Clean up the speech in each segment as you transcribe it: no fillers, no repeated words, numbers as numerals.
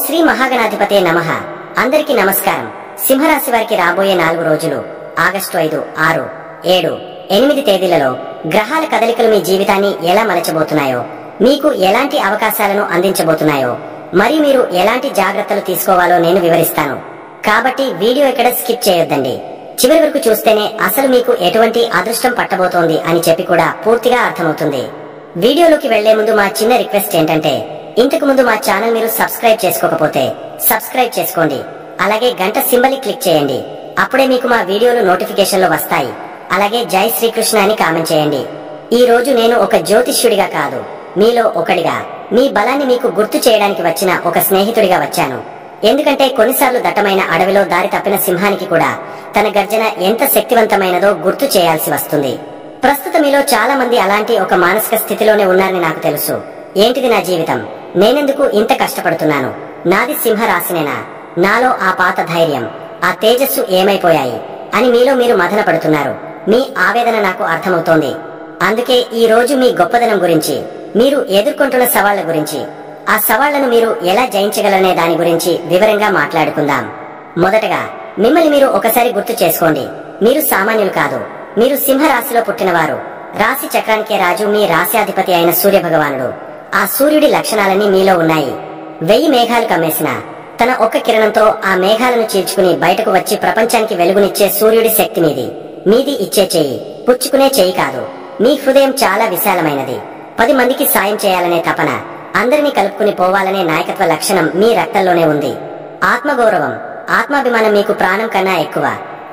శ్రీ మహాగణాధిపతే నమః. అందరికీ నమస్కారం. సింహరాశి వారికి రాబోయే 4 రోజులు ఆగస్టు 5, 6, 7, 8 తేదీలలో గ్రహాల కదలికలు మీ జీవితాన్ని ఎలా మలచబోతున్నాయో, మీకు ఎలాంటి అవకాశాలను అందించబోతున్నాయో, మరియు మీరు ఎలాంటి జాగ్రత్తలు తీసుకోవాలో నేను వివరిస్తాను. కాబట్టి వీడియో ఎక్కడ స్కిప్ చేయొద్దండి. చివరి వరకు చూస్తేనే అసలు మీకు ఎటువంటి అదృష్టం పట్టబోతోంది అని చెప్పి కూడా పూర్తిగా అర్థమవుతుంది. వీడియోలోకి వెళ్లే ముందు మా చిన్న రిక్వెస్ట్ ఏంటంటే, ఇంతకు ముందు మా ఛానల్ మీరు సబ్స్క్రైబ్ చేసుకోకపోతే సబ్స్క్రైబ్ చేసుకోండి. అలాగే గంట సింబల్ క్లిక్ చేయండి. అప్పుడే మీకు మా వీడియోలు నోటిఫికేషన్లు వస్తాయి. అలాగే జై శ్రీకృష్ణ అని కామెంట్ చేయండి. ఈ రోజు నేను ఒక జ్యోతిష్యుడిగా కాదు, మీలో ఒకడిగా, మీ బలాన్ని మీకు గుర్తు చేయడానికి వచ్చిన ఒక స్నేహితుడిగా వచ్చాను. ఎందుకంటే కొన్నిసార్లు దట్టమైన అడవిలో దారి తప్పిన సింహానికి కూడా తన గర్జన ఎంత శక్తివంతమైనదో గుర్తు చేయాల్సి వస్తుంది. ప్రస్తుతం మీలో చాలా మంది అలాంటి ఒక మానసిక స్థితిలోనే ఉన్నారని నాకు తెలుసు. ఏంటిది నా జీవితం, నేనెందుకు ఇంత కష్టపడుతున్నాను, నాది సింహరాశినేనా, నాలో ఆ పాత ధైర్యం, ఆ తేజస్సు ఏమైపోయాయి అని మీలో మీరు మదన పడుతున్నారు. మీ ఆవేదన నాకు అర్థమవుతోంది. అందుకే ఈ రోజు మీ గొప్పదనం గురించి, మీరు ఎదుర్కొంటున్న సవాళ్ల గురించి, ఆ సవాళ్లను మీరు ఎలా జయించగలనే దాని గురించి వివరంగా మాట్లాడుకుందాం. మొదటగా మిమ్మల్ని మీరు ఒకసారి గుర్తు చేసుకోండి. మీరు సామాన్యులు కాదు, మీరు సింహరాశిలో పుట్టినవారు. రాశి చక్రానికే రాజు మీ రాశ్యాధిపతి అయిన సూర్య భగవానుడు. ఆ సూర్యుడి లక్షణాలన్నీ మీలో ఉన్నాయి. 1000 మేఘాలు కమ్మేసిన తన ఒక్క కిరణంతో ఆ మేఘాలను చీల్చుకుని బయటకు వచ్చి ప్రపంచానికి వెలుగునిచ్చే సూర్యుడి శక్తి మీది. మీది ఇచ్చే చెయ్యి, పుచ్చుకునే చెయ్యి కాదు. మీ హృదయం చాలా విశాలమైనది. 10 మందికి సాయం చేయాలనే తపన, అందరినీ కలుపుకుని పోవాలనే నాయకత్వ లక్షణం మీ రక్తంలోనే ఉంది. ఆత్మగౌరవం, ఆత్మాభిమానం మీకు ప్రాణం కన్నా ఎక్కువ.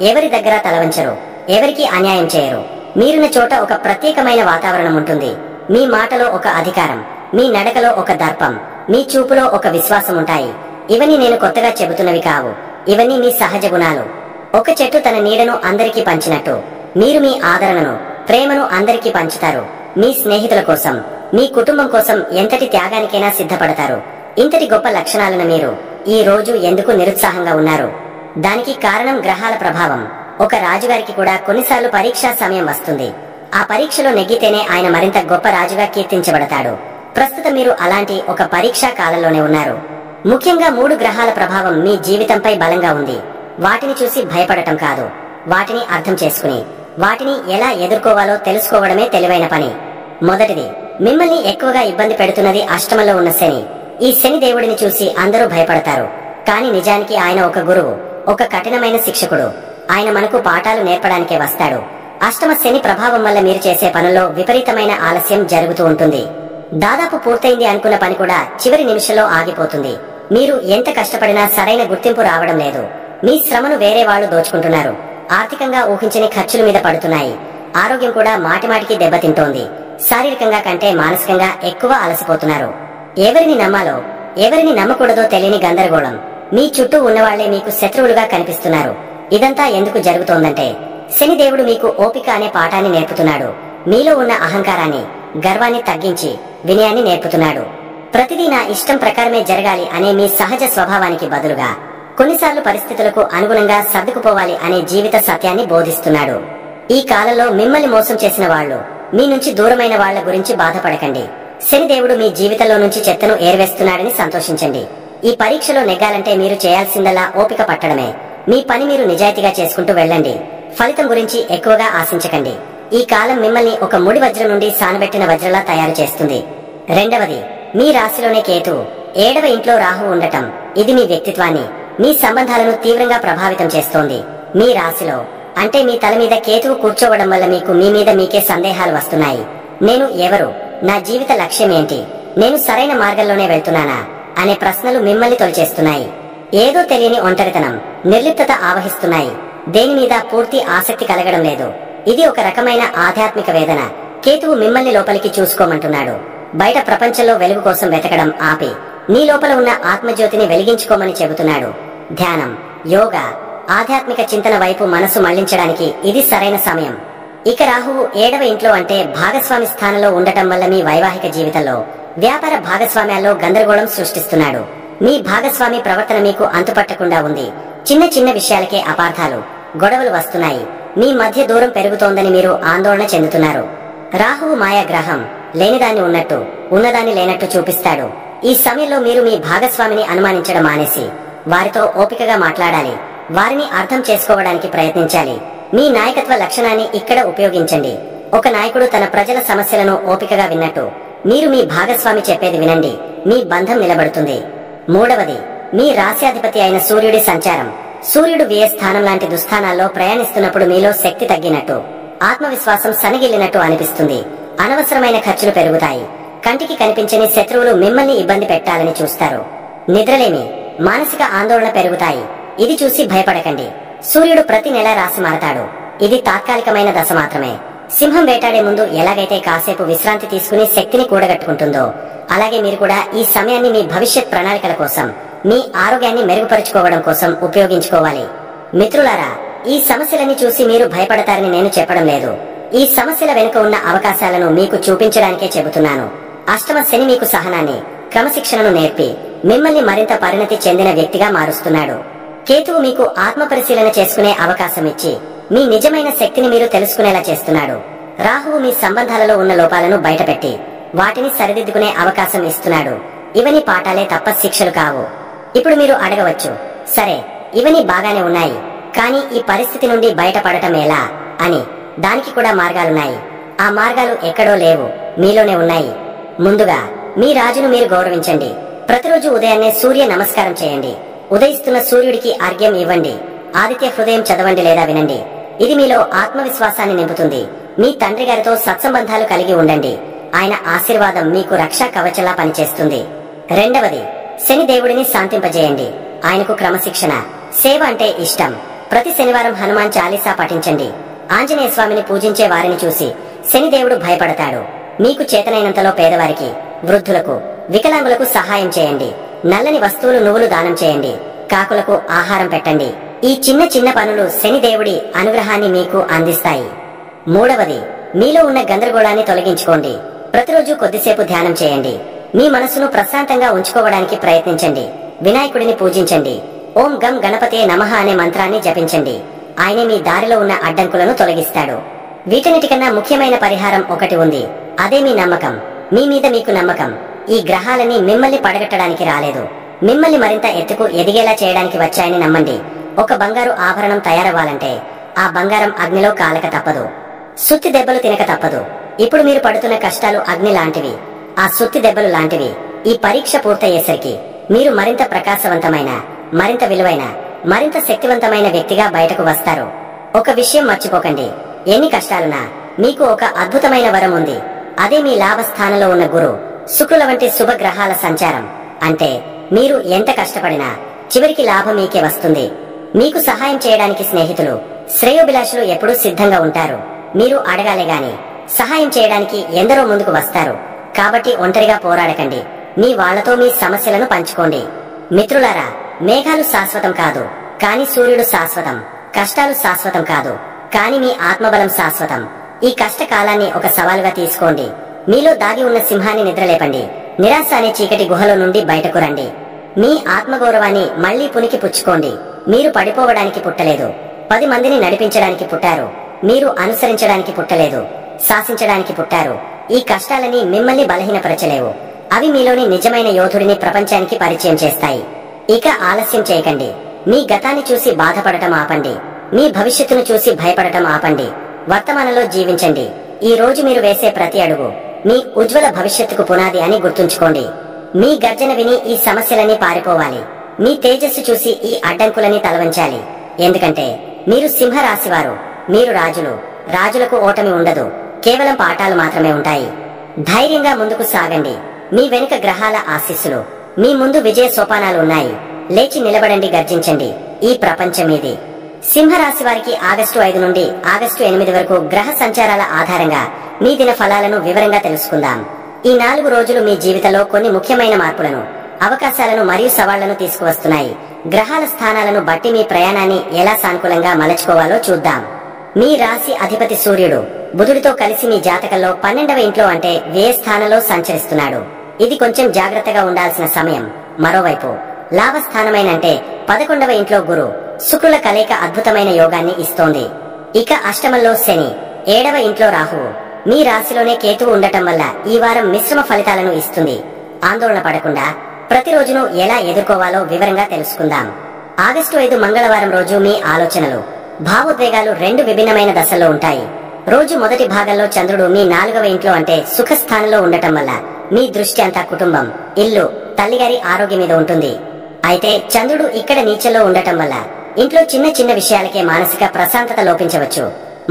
ఎవరి దగ్గర తలవంచరు, ఎవరికి అన్యాయం చేయరు. మీరున్న చోట ఒక ప్రత్యేకమైన వాతావరణం ఉంటుంది. మీ మాటలో ఒక అధికారం, మీ నడకలో ఒక దర్పం, మీ చూపులో ఒక విశ్వాసం ఉంటాయి. ఇవన్నీ నేను కొత్తగా చెబుతున్నవి కావు. ఇవన్నీ మీ సహజ గుణాలు. ఒక చెట్టు తన నీడను అందరికీ పంచినట్టు మీరు మీ ఆదరణను, ప్రేమను అందరికీ పంచుతారు. మీ స్నేహితుల కోసం, మీ కుటుంబం కోసం ఎంతటి త్యాగానికైనా సిద్ధపడతారు. ఇంతటి గొప్ప లక్షణాలను మీరు ఈ రోజు ఎందుకు నిరుత్సాహంగా ఉన్నారు? దానికి కారణం గ్రహాల ప్రభావం. ఒక రాజుగారికి కూడా కొన్నిసార్లు పరీక్షా సమయం వస్తుంది. ఆ పరీక్షలో నెగ్గితేనే ఆయన మరింత గొప్ప రాజుగా కీర్తించబడతాడు. ప్రస్తుతం మీరు అలాంటి ఒక పరీక్షా కాలంలోనే ఉన్నారు. ముఖ్యంగా 3 గ్రహాల ప్రభావం మీ జీవితంపై బలంగా ఉంది. వాటిని చూసి భయపడటం కాదు, వాటిని అర్థం చేసుకుని వాటిని ఎలా ఎదుర్కోవాలో తెలుసుకోవడమే తెలివైన పని. మొదటిది, మిమ్మల్ని ఎక్కువగా ఇబ్బంది పెడుతున్నది అష్టమంలో ఉన్న శని. ఈ శని దేవుడిని చూసి అందరూ భయపడతారు. కానీ నిజానికి ఆయన ఒక గురువు, ఒక కఠినమైన శిక్షకుడు. ఆయన మనకు పాఠాలు నేర్పడానికే వస్తాడు. అష్టమ శని ప్రభావం వల్ల మీరు చేసే పనుల్లో విపరీతమైన ఆలస్యం జరుగుతూ ఉంటుంది. దాదాపు పూర్తయింది అనుకున్న పని కూడా చివరి నిమిషంలో ఆగిపోతుంది. మీరు ఎంత కష్టపడినా సరైన గుర్తింపు రావడం లేదు. మీ శ్రమను వేరే వాళ్లు దోచుకుంటున్నారు. ఆర్థికంగా ఊహించని ఖర్చుల మీద పడుతున్నాయి. ఆరోగ్యం కూడా మాటిమాటికి దెబ్బతింటోంది. శారీరకంగా కంటే మానసికంగా ఎక్కువ అలసిపోతున్నారు. ఎవరిని నమ్మాలో, ఎవరిని నమ్మకూడదో తెలియని గందరగోళం. మీ చుట్టూ ఉన్నవాళ్లే మీకు శత్రువులుగా కనిపిస్తున్నారు. ఇదంతా ఎందుకు జరుగుతోందంటే, శనిదేవుడు మీకు ఓపిక అనే పాఠాన్ని నేర్పుతున్నాడు. మీలో ఉన్న అహంకారాన్ని, గర్వాన్ని తగ్గించి వినయాన్ని నేర్పుతున్నాడు. ప్రతిదీ నా ఇష్టం ప్రకారమే జరగాలి అనే మీ సహజ స్వభావానికి బదులుగా కొన్నిసార్లు పరిస్థితులకు అనుగుణంగా సర్దుకుపోవాలి అనే జీవిత సత్యాన్ని బోధిస్తున్నాడు. ఈ కాలంలో మిమ్మల్ని మోసం చేసిన వాళ్లు, మీ నుంచి దూరమైన వాళ్ల గురించి బాధపడకండి. శనిదేవుడు మీ జీవితంలో నుంచి చెత్తను ఏర్వేస్తున్నాడని సంతోషించండి. ఈ పరీక్షలో నెగ్గాలంటే మీరు చేయాల్సిందల్లా ఓపిక పట్టడమే. మీ పని మీరు నిజాయితీగా చేసుకుంటూ వెళ్ళండి. ఫలితం గురించి ఎక్కువగా ఆశించకండి. ఈ కాలం మిమ్మల్ని ఒక ముడి వజ్రం నుండి సానబెట్టిన వజ్రలా తయారు చేస్తుంది. రెండవది, మీ రాశిలోనే కేతు, 7వ ఇంట్లో రాహు ఉండటం. ఇది మీ వ్యక్తిత్వాన్ని, మీ సంబంధాలను తీవ్రంగా ప్రభావితం చేస్తోంది. మీ రాశిలో అంటే మీ తల మీద కేతువు కూర్చోవడం వల్ల మీకు మీ మీద మీకే సందేహాలు వస్తున్నాయి. నేను ఎవరు, నా జీవిత లక్ష్యం ఏంటి, నేను సరైన మార్గంలోనే వెళ్తున్నానా అనే ప్రశ్నలు మిమ్మల్ని తొలిచేస్తున్నాయి. ఏదో తెలియని ఒంటరితనం, నిర్లిప్తత ఆవహిస్తున్నాయి. దేని మీద పూర్తి ఆసక్తి కలగడం లేదు. ఇది ఒక రకమైన ఆధ్యాత్మిక వేదన. కేతువు మిమ్మల్ని లోపలికి చూసుకోమంటున్నాడు. బయట ప్రపంచంలో వెలుగు కోసం వెతకడం ఆపి నీ లోపల ఉన్న ఆత్మజ్యోతిని వెలిగించుకోమని చెబుతున్నాడు. ధ్యానం, యోగా, ఆధ్యాత్మిక చింతన వైపు మనసు మళ్లించడానికి ఇది సరైన సమయం. ఇక రాహువు 7వ ఇంట్లో అంటే భాగస్వామి స్థానంలో ఉండటం వల్ల మీ వైవాహిక జీవితంలో, వ్యాపార భాగస్వామ్యాల్లో గందరగోళం సృష్టిస్తున్నాడు. మీ భాగస్వామి ప్రవర్తన మీకు అంతుపట్టకుండా ఉంది. చిన్న చిన్న విషయాలకే అపార్థాలు, గొడవలు వస్తున్నాయి. మీ మధ్య దూరం పెరుగుతోందని మీరు ఆందోళన చెందుతున్నారు. రాహువు మాయాగ్రహం. లేనిదాన్ని ఉన్నట్టు, ఉన్నదాన్ని లేనట్టు చూపిస్తాడు. ఈ సమయంలో మీరు మీ భాగస్వామిని అనుమానించడం మానేసి వారితో ఓపికగా మాట్లాడాలి. వారిని అర్థం చేసుకోవడానికి ప్రయత్నించాలి. మీ నాయకత్వ లక్షణాన్ని ఇక్కడ ఉపయోగించండి. ఒక నాయకుడు తన ప్రజల సమస్యలను ఓపికగా విన్నట్టు మీరు మీ భాగస్వామి చెప్పేది వినండి. మీ బంధం నిలబడుతుంది. మూడవది, మీ రాశ్యాధిపతి అయిన సూర్యుడి సంచారం. సూర్యుడు వ్యయ స్థానం లాంటి దుస్థానాల్లో ప్రయాణిస్తున్నప్పుడు మీలో శక్తి తగ్గినట్టు, ఆత్మవిశ్వాసం సన్నగిల్లినట్టు అనిపిస్తుంది. అనవసరమైన ఖర్చులు పెరుగుతాయి. కంటికి కనిపించని శత్రువులు మిమ్మల్ని ఇబ్బంది పెట్టాలని చూస్తారు. నిద్రలేమి, మానసిక ఆందోళన పెరుగుతాయి. ఇది చూసి భయపడకండి. సూర్యుడు ప్రతి నెల రాశి మారతాడు. ఇది తాత్కాలికమైన దశ మాత్రమే. సింహం వేటాడే ముందు ఎలాగైతే కాసేపు విశ్రాంతి తీసుకుని శక్తిని కూడగట్టుకుంటుందో, అలాగే మీరు కూడా ఈ సమయాన్ని మీ భవిష్యత్ ప్రణాళికల కోసం, మీ ఆరోగ్యాన్ని మెరుగుపరుచుకోవడం కోసం ఉపయోగించుకోవాలి. మిత్రులారా, ఈ సమస్యలన్నీ చూసి మీరు భయపడతారని నేను చెప్పడం లేదు. ఈ సమస్యల వెనుక ఉన్న అవకాశాలను మీకు చూపించడానికే చెబుతున్నాను. అష్టమ శని మీకు సహనాన్ని, క్రమశిక్షణను నేర్పి మిమ్మల్ని మరింత పరిణతి చెందిన వ్యక్తిగా మారుస్తున్నాడు. కేతువు మీకు ఆత్మ పరిశీలన చేసుకునే అవకాశం ఇచ్చి మీ నిజమైన శక్తిని మీరు తెలుసుకునేలా చేస్తున్నాడు. రాహువు మీ సంబంధాలలో ఉన్న లోపాలను బయటపెట్టి వాటిని సరిదిద్దుకునే అవకాశం ఇస్తున్నాడు. ఇవన్నీ పాఠాలే తప్ప శిక్షలు కావు. ఇప్పుడు మీరు అడగవచ్చు, సరే ఇవన్నీ బాగానే ఉన్నాయి, కానీ ఈ పరిస్థితి నుండి బయటపడటం ఎలా అని. దానికి కూడా మార్గాలున్నాయి. ఆ మార్గాలు ఎక్కడో లేవు, మీలోనే ఉన్నాయి. ముందుగా మీ రాజును మీరు గౌరవించండి. ప్రతిరోజు ఉదయాన్నే సూర్య నమస్కారం చేయండి. ఉదయిస్తున్న సూర్యుడికి అర్ఘ్యం ఇవ్వండి. ఆదిత్య హృదయం చదవండి లేదా వినండి. ఇది మీలో ఆత్మవిశ్వాసాన్ని నింపుతుంది. మీ తండ్రి గారితో సత్సంబంధాలు కలిగి ఉండండి. ఆయన ఆశీర్వాదం మీకు రక్షా కవచలా పనిచేస్తుంది. రెండవది, శని దేవుడిని శాంతింపజేయండి. ఆయనకు క్రమశిక్షణ, సేవ అంటే ఇష్టం. ప్రతి శనివారం హనుమాన్ చాలీసా పఠించండి. ఆంజనేయ స్వామిని పూజించే వారిని చూసి శనిదేవుడు భయపడతాడు. మీకు చేతనైనంతలో పేదవారికి, వృద్ధులకు, వికలాంగులకు సహాయం చేయండి. నల్లని వస్తువులు, నువ్వులు దానం చేయండి. కాకులకు ఆహారం పెట్టండి. ఈ చిన్న చిన్న పనులు శనిదేవుడి అనుగ్రహాన్ని మీకు అందిస్తాయి. మూడవది, మీలో ఉన్న గందరగోళాన్ని తొలగించుకోండి. ప్రతిరోజు కొద్దిసేపు ధ్యానం చేయండి. మీ మనసును ప్రశాంతంగా ఉంచుకోవడానికి ప్రయత్నించండి. వినాయకుడిని పూజించండి. ఓం గం గణపతే నమః అనే మంత్రాన్ని జపించండి. ఆయనే మీ దారిలో ఉన్న అడ్డంకులను తొలగిస్తాడు. వీటన్నిటికన్నా ముఖ్యమైన పరిహారం ఒకటి ఉంది. అదే మీ నమ్మకం. మీ మీద మీకు నమ్మకం. ఈ గ్రహాలన్నీ మిమ్మల్ని పడగట్టడానికి రాలేదు, మిమ్మల్ని మరింత ఎత్తుకు ఎదిగేలా చేయడానికి వచ్చాయని నమ్మండి. ఒక బంగారు ఆభరణం తయారవ్వాలంటే ఆ బంగారం అగ్నిలో కాలక తప్పదు, సుత్తి దెబ్బలు తినక తప్పదు. ఇప్పుడు మీరు పడుతున్న కష్టాలు అగ్ని లాంటివి, ఆ సుత్తి దెబ్బలు లాంటివి. ఈ పరీక్ష పూర్తయ్యేసరికి మీరు మరింత ప్రకాశవంతమైన, మరింత విలువైన, మరింత శక్తివంతమైన వ్యక్తిగా బయటకు వస్తారు. ఒక విషయం మర్చిపోకండి, ఎన్ని కష్టాలున్నా మీకు ఒక అద్భుతమైన వరం ఉంది. అదే మీ లాభస్థానంలో ఉన్న గురు, శుక్రుల వంటి శుభగ్రహాల సంచారం. అంటే మీరు ఎంత కష్టపడినా చివరికి లాభం మీకే వస్తుంది. మీకు సహాయం చేయడానికి స్నేహితులు, శ్రేయోభిలాషులు ఎప్పుడూ సిద్ధంగా ఉంటారు. మీరు అడగాలే గాని సహాయం చేయడానికి ఎందరో ముందుకు వస్తారు. కాబట్టి ఒంటరిగా పోరాడకండి. మీ వాళ్లతో మీ సమస్యలను పంచుకోండి. మిత్రులారా, మేఘాలు శాశ్వతం కాదు, కాని సూర్యుడు శాశ్వతం. కష్టాలు శాశ్వతం కాదు, కాని మీ ఆత్మబలం శాశ్వతం. ఈ కష్టకాలాన్ని ఒక సవాలుగా తీసుకోండి. మీలో దాగి ఉన్న సింహాన్ని నిద్రలేపండి. నిరాశ అనే చీకటి గుహలో నుండి బయటకు రండి. మీ ఆత్మగౌరవాన్ని మళ్లీ పునికి పుచ్చుకోండి. మీరు పడిపోవడానికి పుట్టలేదు, 10 మందిని నడిపించడానికి పుట్టారు. మీరు అనుసరించడానికి పుట్టలేదు, శాసించడానికి పుట్టారు. ఈ కష్టాలని మిమ్మల్ని బలహీనపరచలేవు. అవి మీలోని నిజమైన యోధుడిని ప్రపంచానికి పరిచయం చేస్తాయి. ఇక ఆలస్యం చేయకండి. మీ గతాన్ని చూసి బాధపడటం ఆపండి. మీ భవిష్యత్తును చూసి భయపడటం ఆపండి. వర్తమానంలో జీవించండి. ఈ రోజు మీరు వేసే ప్రతి అడుగు మీ ఉజ్వల భవిష్యత్తుకు పునాది అని గుర్తుంచుకోండి. మీ గర్జన విని ఈ సమస్యలన్నీ పారిపోవాలి. మీ తేజస్సు చూసి ఈ అడ్డంకులని తలవంచాలి. ఎందుకంటే మీరు సింహరాశివారు. మీరు రాజులు. రాజులకు ఓటమి ఉండదు, కేవలం పాఠాలు మాత్రమే ఉంటాయి. ధైర్యంగా ముందుకు సాగండి. మీ వెనుక గ్రహాల ఆశీస్సులు, మీ ముందు విజయ సోపానాలు ఉన్నాయి. లేచి నిలబడండి, గర్జించండి. ఈ ప్రపంచం మీది. సింహరాశి వారికి ఆగస్టు 5 నుండి ఆగస్టు 8 వరకు గ్రహ సంచారాల ఆధారంగా మీ దిన ఫలాలను వివరంగా తెలుసుకుందాం. ఈ 4 రోజులు మీ జీవితంలో కొన్ని ముఖ్యమైన మార్పులను, అవకాశాలను మరియు సవాళ్లను తీసుకువస్తున్నాయి. గ్రహాల స్థానాలను బట్టి మీ ప్రయాణాన్ని ఎలా సానుకూలంగా మలచుకోవాలో చూద్దాం. మీ రాశి అధిపతి సూర్యుడు బుధుడితో కలిసి మీ జాతకంలో 12వ ఇంట్లో అంటే వ్యయ స్థానంలో సంచరిస్తున్నాడు. ఇది కొంచెం జాగ్రత్తగా ఉండాల్సిన సమయం. మరోవైపు లాభస్థానమైన అంటే 11వ ఇంట్లో గురు శుక్రుల కలయిక అద్భుతమైన యోగాన్ని ఇస్తోంది. ఇక అష్టమంలో శని, 7వ ఇంట్లో రాహువు, మీ రాశిలోనే కేతువు ఉండటం వల్ల ఈ వారం మిశ్రమ ఫలితాలను ఇస్తుంది. ఆందోళన పడకుండా ప్రతిరోజును ఎలా ఎదుర్కోవాలో వివరంగా తెలుసుకుందాం. ఆగస్టు 5 మంగళవారం రోజు మీ ఆలోచనలు, భావోద్వేగాలు రెండు విభిన్నమైన దశల్లో ఉంటాయి. రోజు మొదటి భాగంలో చంద్రుడు మీ 4వ ఇంట్లో అంటే సుఖస్థానంలో ఉండటం వల్ల మీ దృష్టి అంతా కుటుంబం, ఇల్లు, తల్లిగారి ఆరోగ్యం మీద ఉంటుంది. అయితే చంద్రుడు ఇక్కడ నీచలో ఉండటం వల్ల ఇంట్లో చిన్న చిన్న విషయాలకే మానసిక ప్రశాంతత లోపించవచ్చు.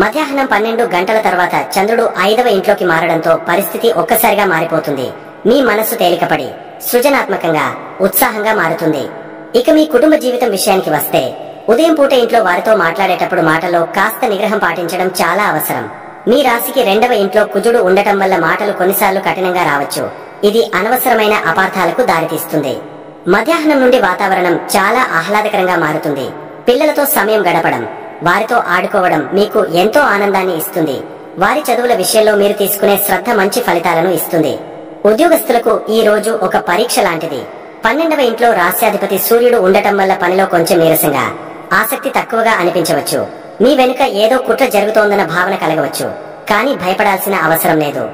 మధ్యాహ్నం 12 గంటల తర్వాత చంద్రుడు 5వ ఇంట్లోకి మారడంతో పరిస్థితి ఒక్కసారిగా మారిపోతుంది. మీ మనస్సు తేలికపడి సృజనాత్మకంగా, ఉత్సాహంగా మారుతుంది. ఇక మీ కుటుంబ జీవితం విషయానికి వస్తే ఉదయం పూట ఇంట్లో వారితో మాట్లాడేటప్పుడు మాటల్లో కాస్త నిగ్రహం పాటించడం చాలా అవసరం. మీ రాశికి 2వ ఇంట్లో కుజుడు ఉండటం వల్ల మాటలు కొన్నిసార్లు కఠినంగా రావచ్చు. ఇది అనవసరమైన అపార్థాలకు దారితీస్తుంది. మధ్యాహ్నం నుండి వాతావరణం చాలా ఆహ్లాదకరంగా మారుతుంది. పిల్లలతో సమయం గడపడం, వారితో ఆడుకోవడం మీకు ఎంతో ఆనందాన్ని ఇస్తుంది. వారి చదువుల విషయంలో మీరు తీసుకునే శ్రద్ధ మంచి ఫలితాలను ఇస్తుంది. ఉద్యోగస్తులకు ఈ రోజు ఒక పరీక్ష లాంటిది. 12వ ఇంట్లో రాశ్యాధిపతి సూర్యుడు ఉండటం వల్ల పనిలో కొంచెం నీరసంగా, ఆసక్తి తక్కువగా అనిపించవచ్చు. మీ వెనుక ఏదో కుట్ర జరుగుతోందన్న భావన కలగవచ్చు. కానీ భయపడాల్సిన అవసరం లేదు.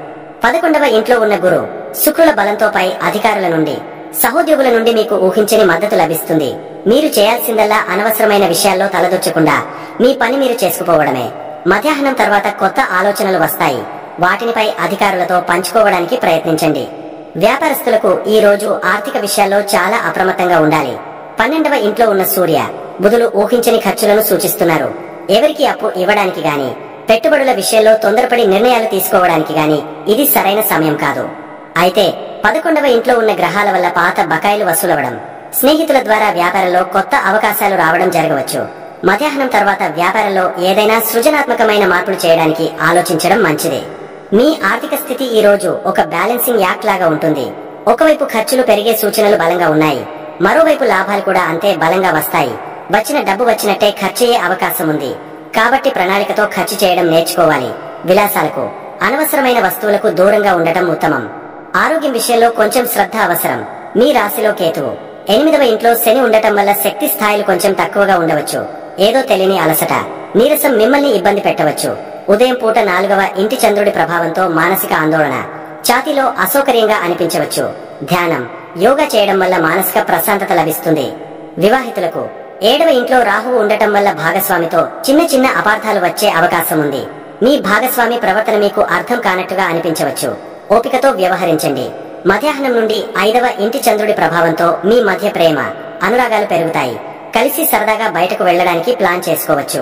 11వ ఇంట్లో ఉన్న గురు, శుక్రుల బలంతో పై అధికారుల నుండి, సహోద్యోగుల నుండి మీకు ఊహించని మద్దతు లభిస్తుంది. మీరు చేయాల్సిందల్లా అనవసరమైన విషయాల్లో తలదొచ్చకుండా మీ పని మీరు చేసుకుపోవడమే. మధ్యాహ్నం తర్వాత కొత్త ఆలోచనలు వస్తాయి. వాటినిపై అధికారులతో పంచుకోవడానికి ప్రయత్నించండి. వ్యాపారస్తులకు ఈ రోజు ఆర్థిక విషయాల్లో చాలా అప్రమత్తంగా ఉండాలి. 12వ ఇంట్లో ఉన్న సూర్య, బుధులు ఊహించని ఖర్చులను సూచిస్తున్నారు. ఎవరికి అప్పు ఇవ్వడానికి గాని, పెట్టుబడుల విషయంలో తొందరపడి నిర్ణయాలు తీసుకోవడానికి గాని ఇది సరైన సమయం కాదు. అయితే 11వ ఇంట్లో ఉన్న గ్రహాల వల్ల పాత బకాయిలు వసూలవడం, స్నేహితుల ద్వారా వ్యాపారంలో కొత్త అవకాశాలు రావడం జరగవచ్చు. మధ్యాహ్నం తర్వాత వ్యాపారంలో ఏదైనా సృజనాత్మకమైన మార్పులు చేయడానికి ఆలోచించడం మంచిది. మీ ఆర్థిక స్థితి ఈ రోజు ఒక బ్యాలెన్సింగ్ యాక్ట్ లాగా ఉంటుంది. ఒకవైపు ఖర్చులు పెరిగే సూచనలు బలంగా ఉన్నాయి, మరోవైపు లాభాలు కూడా అంతే బలంగా వస్తాయి. వచ్చిన డబ్బు వచ్చినట్టే ఖర్చయ్యే అవకాశం ఉంది. కాబట్టి ప్రణాళికతో ఖర్చు చేయడం నేర్చుకోవాలి. విలాసాలకు, అనవసరమైన వస్తువులకు దూరంగా ఉండటం ఉత్తమం. ఆరోగ్యం విషయంలో కొంచెం శ్రద్ధ అవసరం. మీ రాశిలో కేతువు, 8వ ఇంట్లో శని ఉండటం వల్ల శక్తి స్థాయిలు కొంచెం తక్కువగా ఉండవచ్చు. ఏదో తెలియని అలసట, నీరసం మిమ్మల్ని ఇబ్బంది పెట్టవచ్చు. ఉదయం పూట 4వ ఇంటి చంద్రుడి ప్రభావంతో మానసిక ఆందోళన, ఛాతీలో అసౌకర్యంగా అనిపించవచ్చు. ధ్యానం, యోగా చేయడం వల్ల మానసిక ప్రశాంతత లభిస్తుంది. వివాహితులకు 7వ ఇంట్లో రాహువు ఉండటం వల్ల భాగస్వామితో చిన్న చిన్న అపార్థాలు వచ్చే అవకాశం ఉంది. మీ భాగస్వామి ప్రవర్తన మీకు అర్థం కానట్టుగా అనిపించవచ్చు. ఓపికతో వ్యవహరించండి. మధ్యాహ్నం నుండి 5వ ఇంటి చంద్రుడి ప్రభావంతో మీ మధ్య ప్రేమ, అనురాగాలు పెరుగుతాయి. కలిసి సరదాగా బయటకు వెళ్లడానికి ప్లాన్ చేసుకోవచ్చు.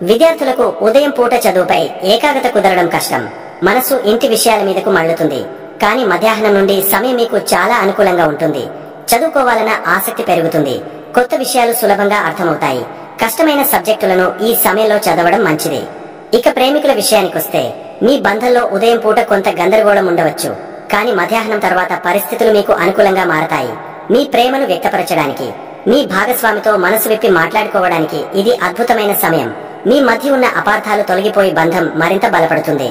విద్యార్థులకు ఉదయం పూట చదువుపై ఏకాగ్రత కుదరడం కష్టం. మనసు ఇంటి విషయాల మీదకు మళ్లుతుంది. కానీ మధ్యాహ్నం నుండి సమయం మీకు చాలా అనుకూలంగా ఉంటుంది. చదువుకోవాలన్న ఆసక్తి పెరుగుతుంది. కొత్త విషయాలు సులభంగా అర్థమవుతాయి. కష్టమైన సబ్జెక్టులను ఈ సమయంలో చదవడం మంచిది. ఇక ప్రేమికుల విషయానికొస్తే మీ బంధంలో ఉదయం పూట కొంత గందరగోళం ఉండవచ్చు. కానీ మధ్యాహ్నం తర్వాత పరిస్థితులు మీకు అనుకూలంగా మారతాయి. మీ ప్రేమను వ్యక్తపరచడానికి, మీ భాగస్వామితో మనసు విప్పి మాట్లాడుకోవడానికి ఇది అద్భుతమైన సమయం. మీ మధ్య ఉన్న అపార్థాలు తొలగిపోయి బంధం మరింత బలపడుతుంది.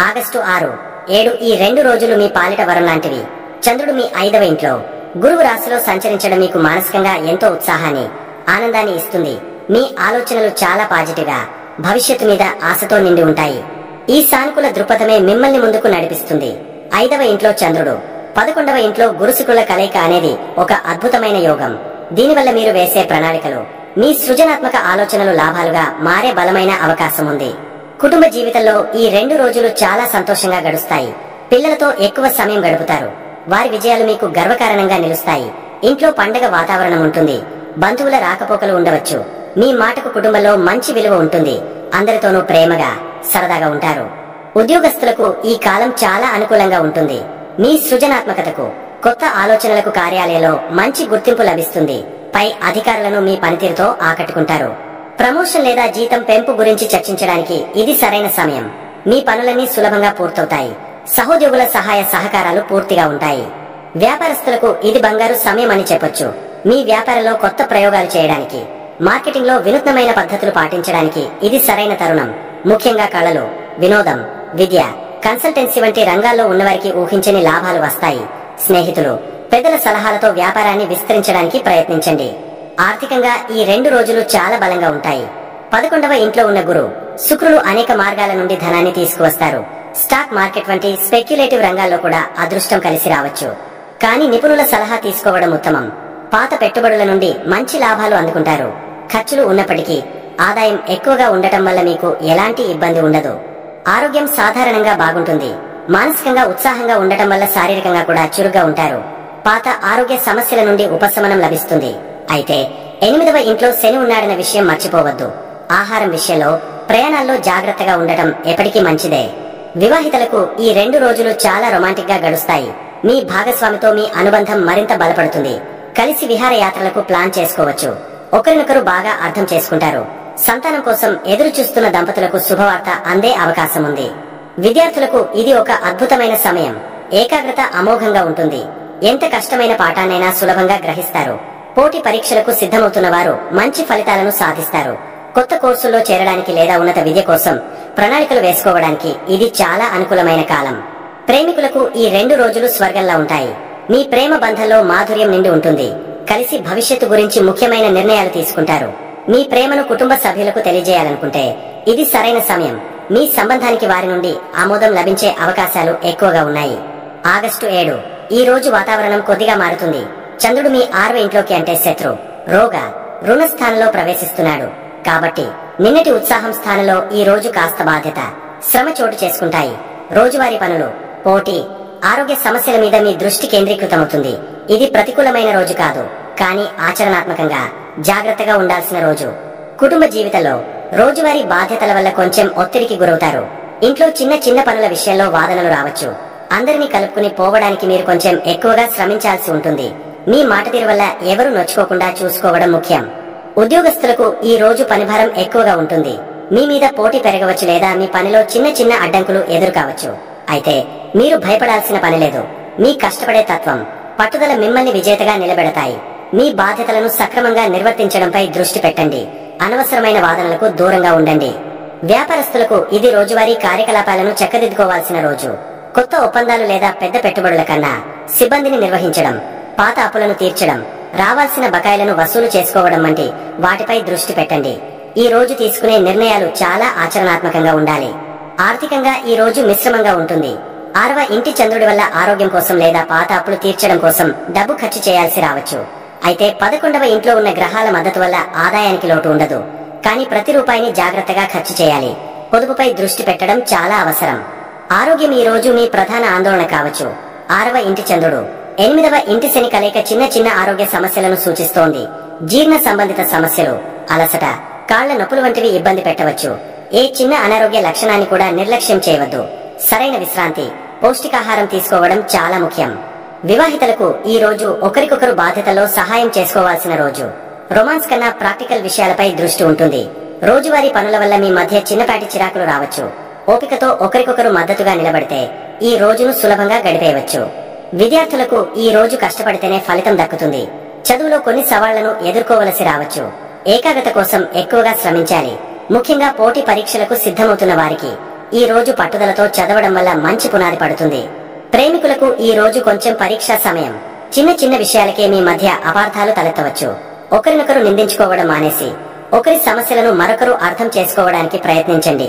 ఆగస్టు 6, 7 ఈ 2 రోజులు మీ పాలిట వరం లాంటివి. చంద్రుడు మీ 5వ ఇంట్లో, గురువు రాశిలో సంచరించడం మీకు మానసికంగా ఎంతో ఉత్సాహాన్ని, ఆనందాన్ని ఇస్తుంది. మీ ఆలోచనలు చాలా పాజిటివ్ గా, భవిష్యత్తు మీద ఆశతో నిండి ఉంటాయి. ఈ సానుకూల దృక్పథమే మిమ్మల్ని ముందుకు నడిపిస్తుంది. 5వ ఇంట్లో చంద్రుడు, 11వ ఇంట్లో గురుశుక్రుల కలయిక అనేది ఒక అద్భుతమైన యోగం. దీనివల్ల మీరు వేసే ప్రణాళికలు, మీ సృజనాత్మక ఆలోచనలు లాభాలుగా మారే బలమైన అవకాశం ఉంది. కుటుంబ జీవితంలో ఈ 2 రోజులు చాలా సంతోషంగా గడుస్తాయి. పిల్లలతో ఎక్కువ సమయం గడుపుతారు. వారి విజయాలు మీకు గర్వకారణంగా నిలుస్తాయి. ఇంట్లో పండగ వాతావరణం ఉంటుంది. బంధువుల రాకపోకలు ఉండవచ్చు. మీ మాటకు కుటుంబంలో మంచి విలువ ఉంటుంది. అందరితోనూ ప్రేమగా, సరదాగా ఉంటారు. ఉద్యోగస్తులకు ఈ కాలం చాలా అనుకూలంగా ఉంటుంది. మీ సృజనాత్మకతకు, కొత్త ఆలోచనలకు కార్యాలయంలో మంచి గుర్తింపు లభిస్తుంది. పై అధికారులను మీ పనితీరుతో ఆకట్టుకుంటారు. ప్రమోషన్ లేదా జీతం పెంపు గురించి చర్చించడానికి ఇది సరైన సమయం. మీ పనులన్నీ సులభంగా పూర్తవుతాయి. సహోద్యోగుల సహాయ సహకారాలు పూర్తిగా ఉంటాయి. వ్యాపారస్తులకు ఇది బంగారు సమయం అని చెప్పొచ్చు. మీ వ్యాపారంలో కొత్త ప్రయోగాలు చేయడానికి, మార్కెటింగ్ లో వినూత్నమైన పద్ధతులు పాటించడానికి ఇది సరైన తరుణం. ముఖ్యంగా కళలు, వినోదం, విద్య, కన్సల్టెన్సీ వంటి రంగాల్లో ఉన్నవారికి ఊహించని లాభాలు వస్తాయి. స్నేహితులు, పెద్దల సలహాలతో వ్యాపారాన్ని విస్తరించడానికి ప్రయత్నించండి. ఆర్థికంగా ఈ 2 రోజులు చాలా బలంగా ఉంటాయి. 11వ ఇంట్లో ఉన్న గురు, శుక్రులు అనేక మార్గాల నుండి ధనాన్ని తీసుకువస్తారు. స్టాక్ మార్కెట్ వంటి స్పెక్యులేటివ్ రంగాల్లో కూడా అదృష్టం కలిసి రావచ్చు. కానీ నిపుణుల సలహా తీసుకోవడం ఉత్తమం. పాత పెట్టుబడుల నుండి మంచి లాభాలు అందుకుంటారు. ఖర్చులు ఉన్నప్పటికీ ఆదాయం ఎక్కువగా ఉండటం వల్ల మీకు ఎలాంటి ఇబ్బంది ఉండదు. ఆరోగ్యం సాధారణంగా బాగుంటుంది. మానసికంగా ఉత్సాహంగా ఉండటం వల్ల శారీరకంగా కూడా చురుగ్గా ఉంటారు. పాత ఆరోగ్య సమస్యల నుండి ఉపశమనం లభిస్తుంది. అయితే 8వ ఇంట్లో శని ఉన్నాడన్న విషయం మర్చిపోవద్దు. ఆహారం విషయంలో ప్రయాణాల్లో జాగ్రత్తగా ఉండటం ఎప్పటికీ మంచిదే. వివాహితలకు ఈ 2 రోజులు చాలా రొమాంటిక్ గా గడుస్తాయి. మీ భాగస్వామితో మీ అనుబంధం మరింత బలపడుతుంది. కలిసి విహారయాత్రలకు ప్లాన్ చేసుకోవచ్చు. ఒకరినొకరు బాగా అర్థం చేసుకుంటారు. సంతానం కోసం ఎదురు చూస్తున్న దంపతులకు శుభవార్త అందే అవకాశం ఉంది. విద్యార్థులకు ఇది ఒక అద్భుతమైన సమయం. ఏకాగ్రత అమోఘంగా ఉంటుంది. ఎంత కష్టమైన పాఠాన్నైనా సులభంగా గ్రహిస్తారు. పోటీ పరీక్షలకు సిద్ధమవుతున్న వారు మంచి ఫలితాలను సాధిస్తారు. కొత్త కోర్సుల్లో చేరడానికి లేదా ఉన్నత విద్య కోసం ప్రణాళికలు వేసుకోవడానికి ఇది చాలా అనుకూలమైన కాలం. ప్రేమికులకు ఈ 2 రోజులు స్వర్గంలా ఉంటాయి. మీ ప్రేమ బంధంలో మాధుర్యం నిండి ఉంటుంది. కలిసి భవిష్యత్తు గురించి ముఖ్యమైన నిర్ణయాలు తీసుకుంటారు. మీ ప్రేమను కుటుంబ సభ్యులకు తెలియజేయాలనుకుంటే ఇది సరైన సమయం. మీ సంబంధానికి వారి నుండి ఆమోదం లభించే అవకాశాలు ఎక్కువగా ఉన్నాయి. ఆగస్టు 7 ఈ రోజు వాతావరణం కొద్దిగా మారుతుంది. చంద్రుడు మీ 6వ ఇంట్లోకి అంటే శత్రు, రోగ, రుణ స్థానంలో ప్రవేశిస్తున్నాడు. కాబట్టి నిన్నటి ఉత్సాహం స్థానంలో ఈ రోజు కాస్త బాధ్యత, శ్రమ చోటు చేసుకుంటాయి. రోజువారీ పనులు, పోటీ, ఆరోగ్య సమస్యల మీద మీ దృష్టి కేంద్రీకృతమవుతుంది. ఇది ప్రతికూలమైన రోజు కాదు, కానీ ఆచరణాత్మకంగా జాగ్రత్తగా ఉండాల్సిన రోజు. కుటుంబ జీవితంలో రోజువారీ బాధ్యతల వల్ల కొంచెం ఒత్తిడికి గురవుతారు. ఇంట్లో చిన్న చిన్న పనుల విషయంలో వాదనలు రావచ్చు. అందరినీ కలుపుకుని పోవడానికి మీరు కొంచెం ఎక్కువగా శ్రమించాల్సి ఉంటుంది. మీ మాట తీరు వల్ల ఎవరు నొచ్చుకోకుండా చూసుకోవడం ముఖ్యం. ఉద్యోగస్తులకు ఈ రోజు పనిభారం ఎక్కువగా ఉంటుంది. మీ మీద పోటీ పెరగవచ్చు లేదా మీ పనిలో చిన్న చిన్న అడ్డంకులు ఎదురుకావచ్చు. అయితే మీరు భయపడాల్సిన పనిలేదు. మీ కష్టపడే తత్వం, పట్టుదల మిమ్మల్ని విజేతగా నిలబెడతాయి. మీ బాధ్యతలను సక్రమంగా నిర్వర్తించడంపై దృష్టి పెట్టండి. అనవసరమైన వాదనలకు దూరంగా ఉండండి. వ్యాపారస్తులకు ఇది రోజువారీ కార్యకలాపాలను చక్కదిద్దుకోవాల్సిన రోజు. కొత్త ఒప్పందాలు లేదా పెద్ద పెట్టుబడుల కన్నా సిబ్బందిని నిర్వహించడం, పాత అప్పులను తీర్చడం, రావాల్సిన బకాయిలను వసూలు చేసుకోవడం వంటి వాటిపై దృష్టి పెట్టండి. ఈ రోజు తీసుకునే నిర్ణయాలు చాలా ఆచరణాత్మకంగా ఉండాలి. ఆర్థికంగా ఈ రోజు మిశ్రమంగా ఉంటుంది. 6వ ఇంటి చంద్రుడి వల్ల ఆరోగ్యం కోసం లేదా పాత అప్పులు తీర్చడం కోసం డబ్బు ఖర్చు చేయాల్సి రావచ్చు. అయితే 11వ ఇంట్లో ఉన్న గ్రహాల మద్దతు వల్ల ఆదాయానికి లోటు ఉండదు. కానీ ప్రతి రూపాయిని జాగ్రత్తగా ఖర్చు చేయాలి. పొదుపుపై దృష్టి పెట్టడం చాలా అవసరం. ఆరోగ్యం ఈ రోజు మీ ప్రధాన ఆందోళన కావచ్చు. 6వ ఇంటి చంద్రుడు 8వ ఇంటి శని కలయిక చిన్న చిన్న ఆరోగ్య సమస్యలను సూచిస్తోంది. జీర్ణ సంబంధిత సమస్యలు, అలసట, కాళ్ల నొప్పులు వంటివి ఇబ్బంది పెట్టవచ్చు. ఏ చిన్న అనారోగ్య లక్షణాన్ని కూడా నిర్లక్ష్యం చేయవద్దు. సరైన విశ్రాంతి, పౌష్టికాహారం తీసుకోవడం చాలా ముఖ్యం. వివాహితలకు ఈ రోజు ఒకరికొకరు బాధ్యతల్లో సహాయం చేసుకోవాల్సిన రోజు. రొమాన్స్ కన్నా ప్రాక్టికల్ విషయాలపై దృష్టి ఉంటుంది. రోజువారీ పనుల వల్ల మీ మధ్య చిన్నపాటి చిరాకులు రావచ్చు. ఓపికతో ఒకరికొకరు మద్దతుగా నిలబడితే ఈ రోజును సులభంగా గడిపేయవచ్చు. విద్యార్థులకు ఈ రోజు కష్టపడితేనే ఫలితం దక్కుతుంది. చదువులో కొన్ని సవాళ్లను ఎదుర్కోవలసి రావచ్చు. ఏకాగ్రత కోసం ఎక్కువగా శ్రమించాలి. ముఖ్యంగా పోటీ పరీక్షలకు సిద్ధమవుతున్న వారికి ఈ రోజు పట్టుదలతో చదవడం వల్ల మంచి పునాది పడుతుంది. ప్రేమికులకు ఈ రోజు కొంచెం పరీక్షా సమయం. చిన్న చిన్న విషయాలకే మీ మధ్య అపార్థాలు తలెత్తవచ్చు. ఒకరినొకరు నిందించుకోవడం మానేసి ఒకరి సమస్యలను మరొకరు అర్థం చేసుకోవడానికి ప్రయత్నించండి.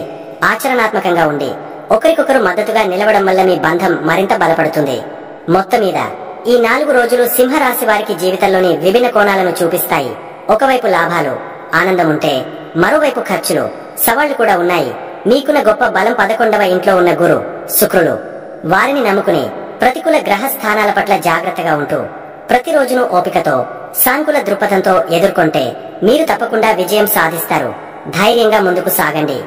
ఆచరణాత్మకంగా ఉండి ఒకరికొకరు మద్దతుగా నిలవడం వల్ల మీ బంధం మరింత బలపడుతుంది. మొత్తం మీద ఈ 4 రోజులు సింహరాశి వారికి జీవితంలోని విభిన్న కోణాలను చూపిస్తాయి. ఒకవైపు లాభాలు, ఆనందం ఉంటే మరోవైపు ఖర్చులు, సవాళ్లు కూడా ఉన్నాయి. మీకున్న గొప్ప బలం 11వ ఇంట్లో ఉన్న గురు, శుక్రులు. వారిని నమ్ముకుని ప్రతికూల గ్రహ స్థానాల పట్ల జాగ్రత్తగా ఉంటూ ప్రతిరోజును ఓపికతో, సానుకూల దృక్పథంతో ఎదుర్కొంటే మీరు తప్పకుండా విజయం సాధిస్తారు. ధైర్యంగా ముందుకు సాగండి.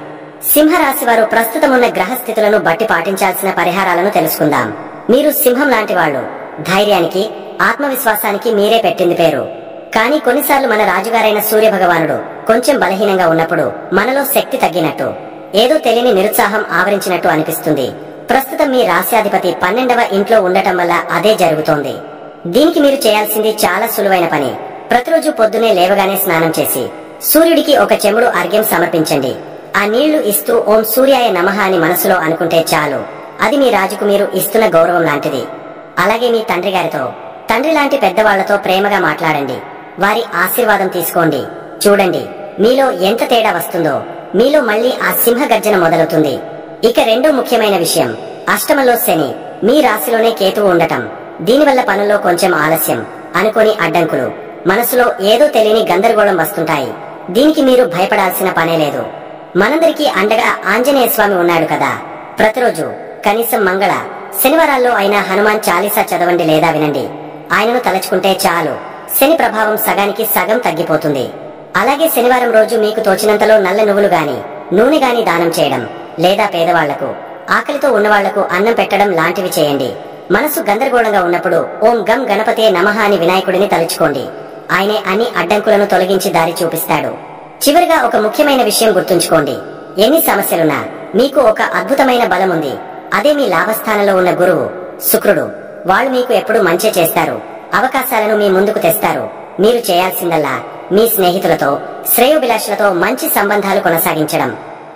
సింహరాశి వారు ప్రస్తుతమున్న గ్రహ స్థితులను బట్టి పాటించాల్సిన పరిహారాలను తెలుసుకుందాం. మీరు సింహం లాంటి వాళ్ళు. ధైర్యానికి, ఆత్మవిశ్వాసానికి మీరే పెట్టింది పేరు. కానీ కొన్నిసార్లు మన రాజుగారైన సూర్య భగవానుడు కొంచెం బలహీనంగా ఉన్నప్పుడు మనలో శక్తి తగ్గినట్టు, ఏదో తెలియని నిరుత్సాహం ఆవరించినట్టు అనిపిస్తుంది. ప్రస్తుతం మీ రాశ్యాధిపతి 12వ ఇంట్లో ఉండటం వల్ల అదే జరుగుతోంది. దీనికి మీరు చేయాల్సింది చాలా సులువైన పని. ప్రతిరోజు పొద్దునే లేవగానే స్నానం చేసి సూర్యుడికి ఒక చెంబుడు అర్ఘ్యం సమర్పించండి. ఆ నీళ్లు ఇస్తూ ఓం సూర్యాయ నమః అని మనసులో అనుకుంటే చాలు. అది మీ రాజుకు మీరు ఇస్తున్న గౌరవం లాంటిది. అలాగే మీ తండ్రి గారితో, తండ్రి లాంటి పెద్దవాళ్లతో ప్రేమగా మాట్లాడండి. వారి ఆశీర్వాదం తీసుకోండి. చూడండి మీలో ఎంత తేడా వస్తుందో. మీలో మళ్లీ ఆ సింహ గర్జన మొదలవుతుంది. ఇక రెండో ముఖ్యమైన విషయం, అష్టమంలో శని, మీ రాశిలోనే కేతువు ఉండటం. దీనివల్ల పనుల్లో కొంచెం ఆలస్యం, అనుకోని అడ్డంకులు, మనసులో ఏదో తెలియని గందరగోళం వస్తుంటాయి. దీనికి మీరు భయపడాల్సిన పనే లేదు. మనందరికీ అండగా ఆంజనేయ స్వామి ఉన్నాడు కదా. ప్రతిరోజు కనీసం మంగళ, శనివారాల్లో అయినా హనుమాన్ చాలీసా చదవండి లేదా వినండి. ఆయనను తలచుకుంటే చాలు, శని ప్రభావం సగానికి సగం తగ్గిపోతుంది. అలాగే శనివారం రోజు మీకు తోచినంతలో నల్ల నువ్వులు గాని, నూనె గాని దానం చేయడం, లేదా పేదవాళ్లకు, ఆకలితో ఉన్నవాళ్లకు అన్నం పెట్టడం లాంటివి చేయండి. మనసు గందరగోళంగా ఉన్నప్పుడు ఓం గం గణపతే నమః అని వినాయకుడిని తలుచుకోండి. ఆయనే అన్ని అడ్డంకులను తొలగించి దారి చూపిస్తాడు. చివరిగా ఒక ముఖ్యమైన విషయం గుర్తుంచుకోండి. ఎన్ని సమస్యలున్నా మీకు ఒక అద్భుతమైన బలం ఉంది. అదే మీ లాభస్థానంలో ఉన్న గురువు శుక్రుడు. వాళ్ళు మీకు ఎప్పుడు మంచి చేస్తారు, అవకాశాలను మీ ముందుకు తెస్తారు. మీరు చేయాల్సిందల్లా మీ స్నేహితులతో, శ్రేయోభిలాషులతో మంచి సంబంధాలు కొనసాగించడం.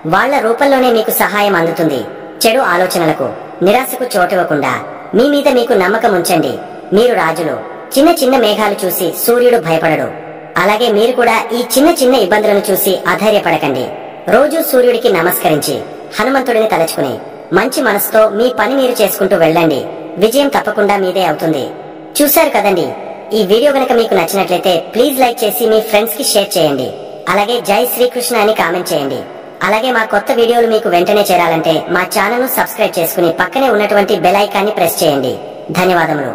వాళ్ల రూపంలోనే మీకు సహాయం అందుతుంది. చెడు ఆలోచనలకు, నిరాశకు చోటివ్వకుండా మీ మీద మీకు నమ్మకం ఉంచండి. మీరు రాజులు. చిన్న చిన్న మేఘాలు చూసి సూర్యుడు భయపడడు. అలాగే మీరు కూడా ఈ చిన్న చిన్న ఇబ్బందులను చూసి అధైర్యపడకండి. రోజూ సూర్యుడికి నమస్కరించి, హనుమంతుడిని తలచుకుని, మంచి మనసుతో మీ పని మీరు చేసుకుంటూ వెళ్ళండి. విజయం తప్పకుండా మీదే అవుతుంది. చూశారు కదండి. ఈ వీడియో గనక మీకు నచ్చినట్లయితే ప్లీజ్ లైక్ చేసి మీ ఫ్రెండ్స్ కి షేర్ చేయండి. అలాగే జై శ్రీకృష్ణ అని కామెంట్ చేయండి. అలాగే మా కొత్త వీడియోలు మీకు వెంటనే చేరాలంటే మా ఛానల్ ను సబ్స్క్రైబ్ చేసుకుని పక్కనే ఉన్నటువంటి బెల్ ఐకాన్ని ప్రెస్ చేయండి. ధన్యవాదములు.